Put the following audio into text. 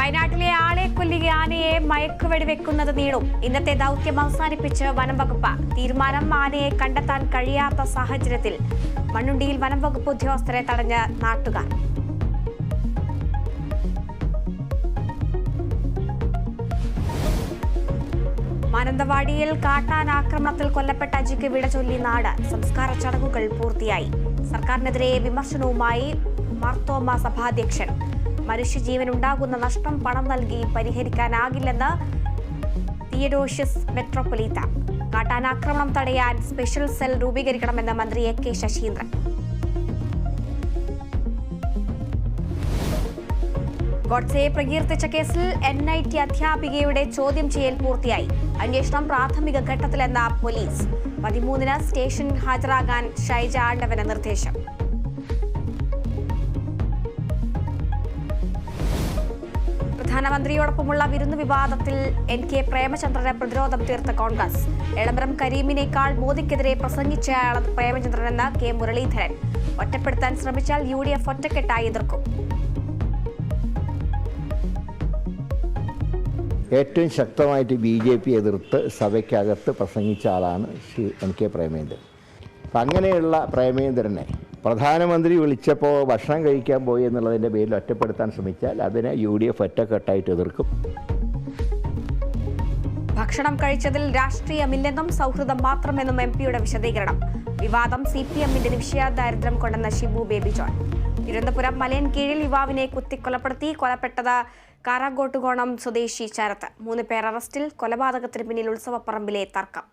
വയനാട്ടിലെ ആളെ കൊല്ലുക ആനയെ മയക്കുവെടിവെക്കുന്നത് നീളും. ഇന്നത്തെ ദൗത്യം അവസാനിപ്പിച്ച് വനം വകുപ്പ്. തീരുമാനം ആനയെ കണ്ടെത്താൻ കഴിയാത്ത സാഹചര്യത്തിൽ മണ്ണുണ്ടിയിൽ വനം വകുപ്പ് ഉദ്യോഗസ്ഥരെ തടഞ്ഞ് നാട്ടുകാർ. മാനന്തവാടിയിൽ കാട്ടാന ആക്രമണത്തിൽ കൊല്ലപ്പെട്ട അജിക്ക് വിട ചൊല്ലി നാട്. സംസ്കാര ചടങ്ങുകൾ പൂർത്തിയായി. സർക്കാരിനെതിരെ വിമർശനവുമായി മാർത്തോമ സഭാധ്യക്ഷൻ. മനുഷ്യജീവനുണ്ടാകുന്ന നഷ്ടം പണം നൽകി പരിഹരിക്കാനാകില്ലെന്ന് തിയഡോഷ്യസ് മെട്രോപൊലീത്ത. കാട്ടാനാക്രമണം തടയാൻ സ്പെഷ്യൽ സെൽ രൂപീകരിക്കണമെന്ന് മന്ത്രി എ കെ ശശീന്ദ്രൻ. ഗോഡ്സെയെ പ്രകീർത്തിച്ച കേസിൽ NIT അധ്യാപികയുടെ ചോദ്യം ചെയ്യൽ പൂർത്തിയായി. അന്വേഷണം പ്രാഥമിക ഘട്ടത്തിലെന്ന പോലീസ്. 13-ന് സ്റ്റേഷനിൽ ഹാജരാകാൻ ഷൈജ ആണ്ടവന് നിർദ്ദേശം. പ്രധാനമന്ത്രിയോടൊപ്പമുള്ള വിരുന്ന് വിവാദത്തിൽ NK പ്രേമചന്ദ്രന് പ്രതിരോധം തീർത്ത കോൺഗ്രസ്. എളമരം കരീമിനേക്കാൾ മോദിക്കെതിരെ പ്രസംഗിച്ചയാൾ പ്രേമചന്ദ്രനെന്ന് K മുരളീധരൻ. ഒറ്റപ്പെടുത്താൻ ശ്രമിച്ചാൽ UDF ഒറ്റക്കെട്ടായി എതിർക്കും. ഏറ്റവും ശക്തമായിട്ട് BJP എതിർത്ത് സഭയ്ക്കകത്ത് പ്രസംഗിച്ച ആളാണ് ശ്രീ NK പ്രേമേന്ദ്രൻ. അപ്പം അങ്ങനെയുള്ള പ്രേമേന്ദ്രനെ പ്രധാനമന്ത്രി വിളിച്ചപ്പോൾ ഭക്ഷണം കഴിക്കാൻ പോയി എന്നുള്ളതിൻ്റെ പേരിൽ ഒറ്റപ്പെടുത്താൻ ശ്രമിച്ചാൽ അതിനെ UDF ഒറ്റക്കെട്ടായിട്ട് എതിർക്കും. ഭക്ഷണം കഴിച്ചതിൽ രാഷ്ട്രീയമില്ലെന്നും സൗഹൃദം മാത്രമെന്നും MP-യുടെ വിശദീകരണം. വിവാദം CPM-ന്റെ വിഷയദാരിദ്ര്യം കൊണ്ടെന്ന ഷിബു ബേബി ജോൺ. തിരുവനന്തപുരം മലയൻകീഴിൽ യുവാവിനെ കുത്തിക്കൊലപ്പെടുത്തി. കൊലപ്പെട്ടത് കാരാങ്കോട്ടുകോണം സ്വദേശി ശരത്ത്. 3 പേർ അറസ്റ്റിൽ. കൊലപാതകത്തിന് പിന്നിൽ ഉത്സവപ്പറമ്പിലെ തർക്കം.